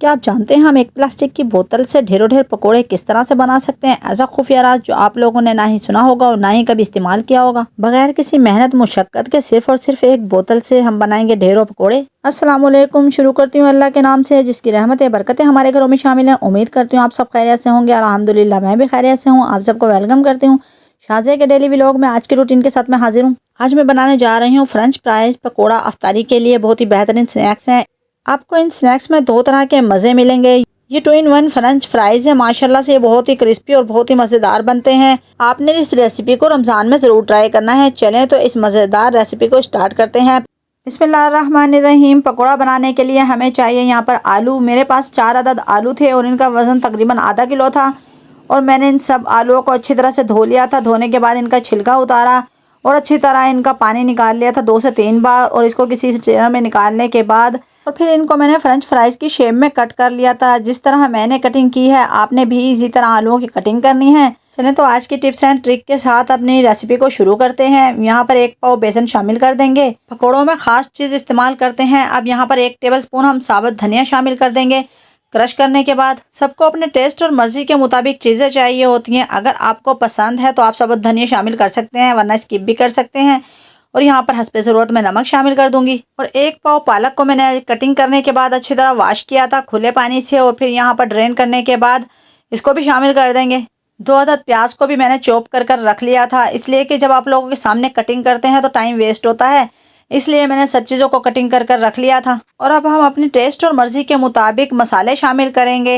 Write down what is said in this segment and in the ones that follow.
क्या आप जानते हैं हम एक प्लास्टिक की बोतल से ढेरों पकोड़े किस तरह से बना सकते हैं? ऐसा खुफिया राज जो आप लोगों ने ना ही सुना होगा और ना ही कभी इस्तेमाल किया होगा। बगैर किसी मेहनत मुशक्कत के सिर्फ और सिर्फ एक बोतल से हम बनाएंगे ढेरों पकोड़े। अस्सलाम वालेकुम। शुरू करती हूँ अल्लाह के नाम से जिसकी रहमतें बरकतें हमारे घरों में शामिल हैं। उम्मीद करती हूँ आप सब खैरियत से होंगे। अल्हम्दुलिल्लाह मैं भी खैरियत से हूँ। आप सबको वेलकम करती हूँ शाज़े के डेली व्लॉग में। आज के रूटीन के साथ मैं हाजिर हूँ। आज मैं बनाने जा रही हूँ फ्रेंच फ्राइज पकोड़ा। अफ्तारी के लिए बहुत ही बेहतरीन स्नैक्स हैं। आपको इन स्नैक्स में दो तरह के मज़े मिलेंगे। ये 2 in 1 फ्रेंच फ्राइज है। माशाल्लाह से बहुत ही क्रिस्पी और बहुत ही मज़ेदार बनते हैं। आपने इस रेसिपी को रमज़ान में ज़रूर ट्राई करना है। चलें तो इस मज़ेदार रेसिपी को स्टार्ट करते हैं। बिस्मिल्लाहिर्रहमानिर्रहीम। पकोड़ा बनाने के लिए हमें चाहिए यहाँ पर आलू। मेरे पास 4 अदद आलू थे और इनका वज़न तकरीबन आधा किलो था। और मैंने इन सब आलूओं को अच्छी तरह से धो लिया था। धोने के बाद इनका छिलका उतारा और अच्छी तरह इनका पानी निकाल लिया था 2 से 3 बार। और इसको किसी स्ट्रेनर में निकालने के बाद और फिर इनको मैंने फ्रेंच फ्राइज़ की शेप में कट कर लिया था। जिस तरह मैंने कटिंग की है आपने भी इसी तरह आलूओं की कटिंग करनी है। चलें तो आज की टिप्स एंड ट्रिक के साथ अपनी रेसिपी को शुरू करते हैं। यहाँ पर 1 पाव बेसन शामिल कर देंगे। पकौड़ों में ख़ास चीज़ इस्तेमाल करते हैं। अब यहाँ पर 1 टेबलस्पून हम साबुत धनिया शामिल कर देंगे। क्रश करने के बाद सबको अपने टेस्ट और मर्ज़ी के मुताबिक चीज़ें चाहिए होती हैं। अगर आपको पसंद है तो आप साबुत धनिया शामिल कर सकते हैं, वरना स्किप भी कर सकते हैं। और यहाँ पर हस्बे ज़रूरत मैं नमक शामिल कर दूंगी। और 1 पाव पालक को मैंने कटिंग करने के बाद अच्छी तरह वॉश किया था खुले पानी से। और फिर यहाँ पर ड्रेन करने के बाद इसको भी शामिल कर देंगे। 2 अदद प्याज को भी मैंने चॉप कर रख लिया था, इसलिए कि जब आप लोगों के सामने कटिंग करते हैं तो टाइम वेस्ट होता है, इसलिए मैंने सब चीज़ों को कटिंग कर रख लिया था। और अब हम अपनी टेस्ट और मर्ज़ी के मुताबिक मसाले शामिल करेंगे।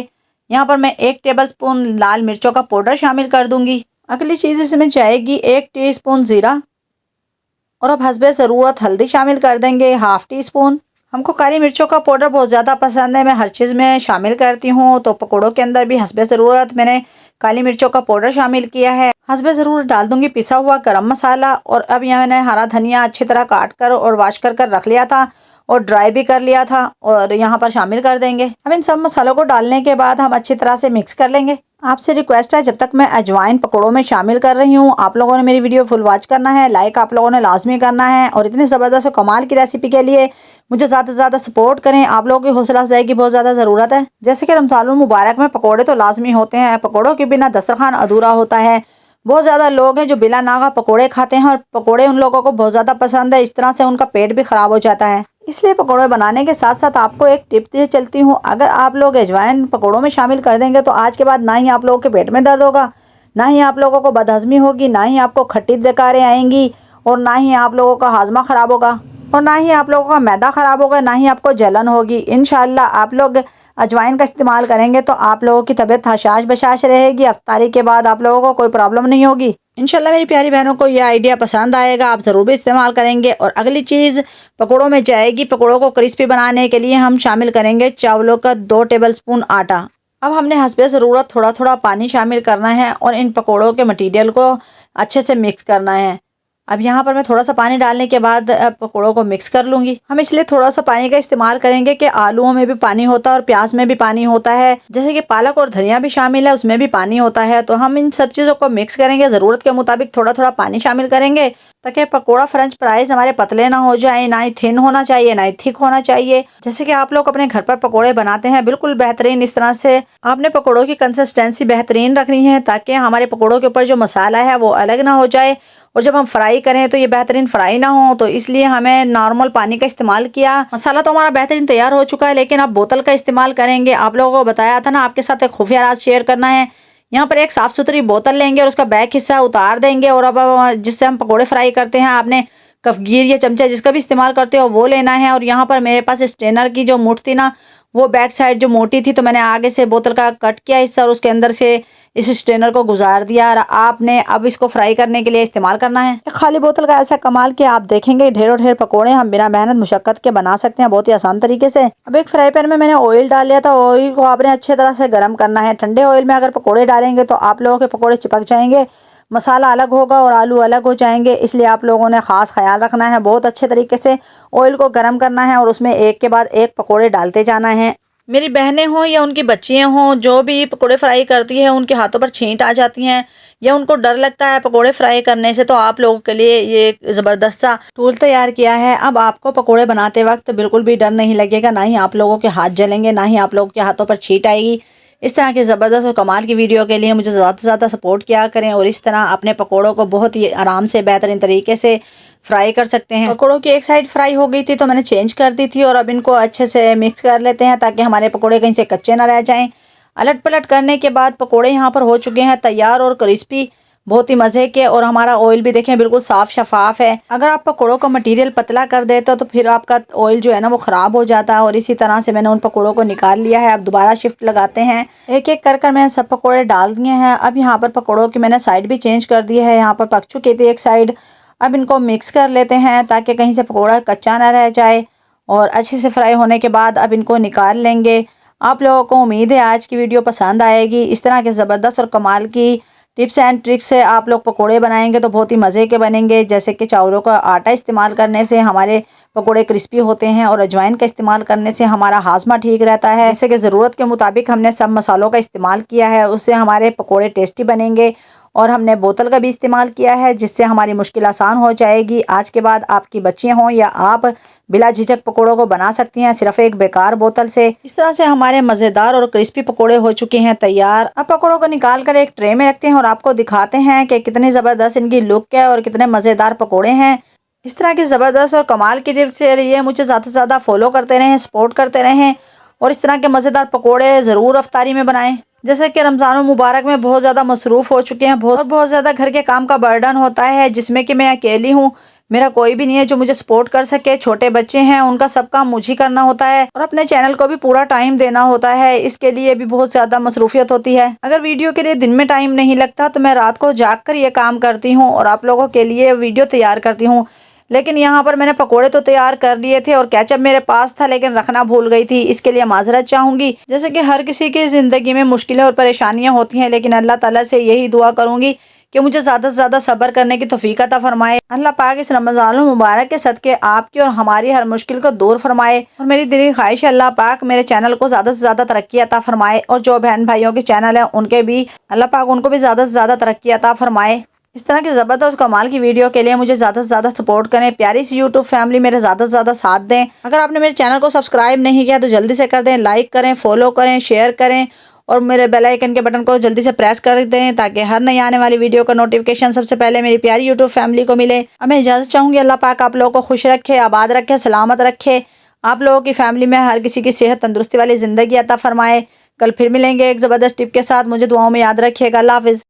यहाँ पर मैं 1 टेबलस्पून लाल मिर्चों का पाउडर शामिल कर दूंगी। अगली चीज़ इसमें जाएगी 1 टीस्पून ज़ीरा। और अब हस्बे ज़रूरत हल्दी शामिल कर देंगे 1/2 टीस्पून। हमको काली मिर्चों का पाउडर बहुत ज़्यादा पसंद है, मैं हर चीज़ में शामिल करती हूँ। तो पकौड़ों के अंदर भी हस्बे ज़रूरत मैंने काली मिर्चों का पाउडर शामिल किया है। हस्बे ज़रूरत डाल दूंगी पिसा हुआ गरम मसाला। और अब यहाँ मैंने हरा धनिया अच्छी तरह काट कर और वॉश कर रख लिया था और ड्राई भी कर लिया था और यहाँ पर शामिल कर देंगे। अब इन सब मसालों को डालने के बाद हम अच्छी तरह से मिक्स कर लेंगे। आपसे रिक्वेस्ट है, जब तक मैं अजवाइन पकौड़ों में शामिल कर रही हूँ आप लोगों ने मेरी वीडियो फुल वॉच करना है, लाइक आप लोगों ने लाजमी करना है। और इतनी ज़बरदस्त और कमाल की रेसिपी के लिए मुझे ज़्यादा से ज़्यादा सपोर्ट करें। आप लोगों की हौसला अफजाई की बहुत ज़्यादा ज़रूरत है। जैसे कि रमज़ानुल मुबारक में पकौड़े तो लाजमी होते हैं, पकौड़ों के बिना दस्तरखान अधूरा होता है। बहुत ज़्यादा लोग हैं जो बिला नागा पकौड़े खाते हैं और पकौड़े उन लोगों को बहुत ज़्यादा पसंद है। इस तरह से उनका पेट भी ख़राब हो जाता है। इसलिए पकौड़े बनाने के साथ साथ आपको एक टिप दे चलती हूँ। अगर आप लोग अजवाइन पकौड़ों में शामिल कर देंगे तो आज के बाद ना ही आप लोगों के पेट में दर्द होगा, ना ही आप लोगों को बदहज़मी होगी, ना ही आपको खट्टी डकारें आएंगी और ना ही आप लोगों का हाजमा ख़राब होगा और ना ही आप लोगों का मैदा ख़राब होगा, ना ही आपको जलन होगी। इंशाअल्लाह आप लोग अजवाइन का इस्तेमाल करेंगे तो आप लोगों की तबीयत हशाश बशाश रहेगी। अफ्तारी के बाद आप लोगों को कोई प्रॉब्लम नहीं होगी। इंशाल्लाह मेरी प्यारी बहनों को यह आइडिया पसंद आएगा, आप ज़रूर भी इस्तेमाल करेंगे। और अगली चीज़ पकौड़ों में जाएगी। पकौड़ों को क्रिस्पी बनाने के लिए हम शामिल करेंगे चावलों का 2 टेबलस्पून आटा। अब हमने हस्बे ज़रूरत थोड़ा थोड़ा पानी शामिल करना है और इन पकौड़ों के मटीरियल को अच्छे से मिक्स करना है। अब यहाँ पर मैं थोड़ा सा पानी डालने के बाद पकौड़ों को मिक्स कर लूँगी। हम इसलिए थोड़ा सा पानी का इस्तेमाल करेंगे कि आलूओं में भी पानी होता है और प्याज में भी पानी होता है, जैसे कि पालक और धनिया भी शामिल है उसमें भी पानी होता है। तो हम इन सब चीज़ों को मिक्स करेंगे, ज़रूरत के मुताबिक थोड़ा थोड़ा पानी शामिल करेंगे ताकि पकौड़ा फ्रेंच फ्राइज हमारे पतले ना हो जाए, ना ही थिन होना चाहिए ना ही थिक होना चाहिए। जैसे कि आप लोग अपने घर पर पकौड़े बनाते हैं बिल्कुल बेहतरीन इस तरह से आपने पकौड़ों की कंसिस्टेंसी बेहतरीन रखनी है ताकि हमारे पकौड़ों के ऊपर जो मसाला है वो अलग ना हो जाए और जब हम फ्राई करें तो ये बेहतरीन फ्राई ना हो। तो इसलिए हमें नॉर्मल पानी का इस्तेमाल किया। मसाला तो हमारा बेहतरीन तैयार हो चुका है, लेकिन अब बोतल का इस्तेमाल करेंगे। आप लोगों को बताया था ना आपके साथ एक खुफिया राज शेयर करना है। यहाँ पर एक साफ़ सुथरी बोतल लेंगे और उसका बैक हिस्सा उतार देंगे और अब जिससे हम पकौड़े फ्राई करते हैं आपने कफगीर या चमचा जिसका भी इस्तेमाल करते हो वो लेना है। और यहाँ पर मेरे पास स्ट्रेनर की जो मुठ थी ना वो बैक साइड जो मोटी थी, तो मैंने आगे से बोतल का कट किया हिस्सा और उसके अंदर से इस स्ट्रेनर को गुजार दिया। और आपने अब इसको फ्राई करने के लिए इस्तेमाल करना है। खाली बोतल का ऐसा कमाल कि आप देखेंगे ढेर पकौड़े हम बिना मेहनत मुशक्कत के बना सकते हैं बहुत ही आसान तरीके से। अब एक फ्राई पैन में मैंने ऑयल डाल लिया था। ऑयल को आपने अच्छी तरह से गर्म करना है। ठंडे ऑयल में अगर पकौड़े डालेंगे तो आप लोगों के पकौड़े चिपक जाएंगे, मसाला अलग होगा और आलू अलग हो जाएंगे। इसलिए आप लोगों ने ख़ास ख्याल रखना है। बहुत अच्छे तरीके से ऑयल को गर्म करना है और उसमें एक के बाद एक पकौड़े डालते जाना है। मेरी बहनें हों या उनकी बच्चियाँ हों, जो भी पकोड़े फ्राई करती है उनके हाथों पर छींट आ जाती हैं या उनको डर लगता है पकोड़े फ्राई करने से, तो आप लोगों के लिए ये एक ज़बरदस्त सा टूल तैयार किया है। अब आपको पकोड़े बनाते वक्त बिल्कुल भी डर नहीं लगेगा, ना ही आप लोगों के हाथ जलेंगे, ना ही आप लोगों के हाथों पर छींट आएगी। इस तरह की ज़बरदस्त और कमाल की वीडियो के लिए मुझे ज़्यादा से ज़्यादा सपोर्ट किया करें और इस तरह अपने पकोड़ों को बहुत ही आराम से बेहतरीन तरीके से फ्राई कर सकते हैं। पकोड़ों की एक साइड फ्राई हो गई थी तो मैंने चेंज कर दी थी और अब इनको अच्छे से मिक्स कर लेते हैं ताकि हमारे पकोड़े कहीं से कच्चे ना रह जाएं। अलट पलट करने के बाद पकोड़े यहाँ पर हो चुके हैं तैयार और क्रिस्पी, बहुत ही मज़े के। और हमारा ऑयल भी देखें बिल्कुल साफ़ शफाफ है। अगर आप पकोड़ों का मटेरियल पतला कर देते हो तो फिर आपका ऑयल जो है ना वो ख़राब हो जाता है। और इसी तरह से मैंने उन पकोड़ों को निकाल लिया है। अब दोबारा शिफ्ट लगाते हैं, एक एक कर मैंने सब पकोड़े डाल दिए हैं। अब यहाँ पर पकोड़ों की मैंने साइड भी चेंज कर दी है, यहाँ पर पक चुकी थी एक साइड। अब इनको मिक्स कर लेते हैं ताकि कहीं से पकोड़ा कच्चा ना रह जाए। और अच्छे से फ्राई होने के बाद अब इनको निकाल लेंगे। आप लोगों को उम्मीद है आज की वीडियो पसंद आएगी। इस तरह के ज़बरदस्त और कमाल की टिप्स एंड ट्रिक्स से आप लोग पकोड़े बनाएंगे तो बहुत ही मज़े के बनेंगे। जैसे कि चावलों का आटा इस्तेमाल करने से हमारे पकोड़े क्रिस्पी होते हैं और अजवाइन का इस्तेमाल करने से हमारा हाजमा ठीक रहता है। जैसे कि ज़रूरत के मुताबिक हमने सब मसालों का इस्तेमाल किया है, उससे हमारे पकोड़े टेस्टी बनेंगे। और हमने बोतल का भी इस्तेमाल किया है जिससे हमारी मुश्किल आसान हो जाएगी। आज के बाद आपकी बच्चियाँ हों या आप बिला झिझक पकोड़ों को बना सकती हैं सिर्फ एक बेकार बोतल से। इस तरह से हमारे मज़ेदार और क्रिस्पी पकोड़े हो चुके हैं तैयार। अब पकोड़ों को निकाल कर एक ट्रे में रखते हैं और आपको दिखाते हैं कि कितनी ज़बरदस्त इनकी लुक है और कितने मज़ेदार पकोड़े हैं। इस तरह की ज़बरदस्त और कमाल की टिप्स के लिए मुझे ज़्यादा से ज़्यादा फॉलो करते रहें, सपोर्ट करते रहें और इस तरह के मज़ेदार पकोड़े ज़रूर अफ्तारी में बनाएं। जैसे कि रमज़ान मुबारक में बहुत ज़्यादा मसरूफ़ हो चुके हैं, बहुत ज़्यादा घर के काम का बर्डन होता है जिसमें कि मैं अकेली हूँ। मेरा कोई भी नहीं है जो मुझे सपोर्ट कर सके। छोटे बच्चे हैं, उनका सब काम मुझे करना होता है और अपने चैनल को भी पूरा टाइम देना होता है। इसके लिए भी बहुत ज़्यादा मसरूफियत होती है। अगर वीडियो के लिए दिन में टाइम नहीं लगता तो मैं रात को जाग कर ये काम करती हूँ और आप लोगों के लिए वीडियो तैयार करती हूँ। लेकिन यहाँ पर मैंने पकोड़े तो तैयार कर लिए थे और केचप मेरे पास था लेकिन रखना भूल गई थी, इसके लिए माजरत चाहूँगी। जैसे कि हर किसी की ज़िंदगी में मुश्किलें और परेशानियाँ होती हैं, लेकिन अल्लाह ताला से यही दुआ करूँगी कि मुझे ज़्यादा से ज़्यादा सब्र करने की तौफीक अता फरमाए। अल्लाह पाक इस रमज़ान मुबारक के सदके आपकी और हमारी हर मुश्किल को दूर फरमाए। और मेरी दिली ख्वाहिश है अल्लाह पाक मेरे चैनल को ज़्यादा से ज़्यादा तरक्की अता फरमाए और जो बहन भाइयों के चैनल हैं उनके भी अल्लाह पाक उनको भी ज़्यादा से ज़्यादा तरक्की अता फरमाए। इस तरह की ज़बरदस्त कमाल की वीडियो के लिए मुझे ज़्यादा से ज़्यादा सपोर्ट करें। प्यारी सी यूट्यूब फैमिली मेरे ज़्यादा से ज़्यादा साथ दें। अगर आपने मेरे चैनल को सब्सक्राइब नहीं किया तो जल्दी से कर दें, लाइक करें, फॉलो करें, शेयर करें और मेरे बेल आइकन के बटन को जल्दी से प्रेस कर दें ताकि हर नई आने वाली वीडियो का नोटिफिकेशन सबसे पहले मेरी प्यारी यूट्यूब फैमिली को मिले। अब मैं इजाज़त चाहूँगी। अल्लाह पाक आप लोगों को खुश रखे, आबाद रखे, सलामत रखे। आप लोगों की फैमिली में हर किसी की सेहत तंदुरुस्ती वाली ज़िंदगी अता फरमाए। कल फिर मिलेंगे एक ज़बरदस्त टिप के साथ। मुझे दुआओं में याद रखिएगा। अल्लाह हाफ़िज़।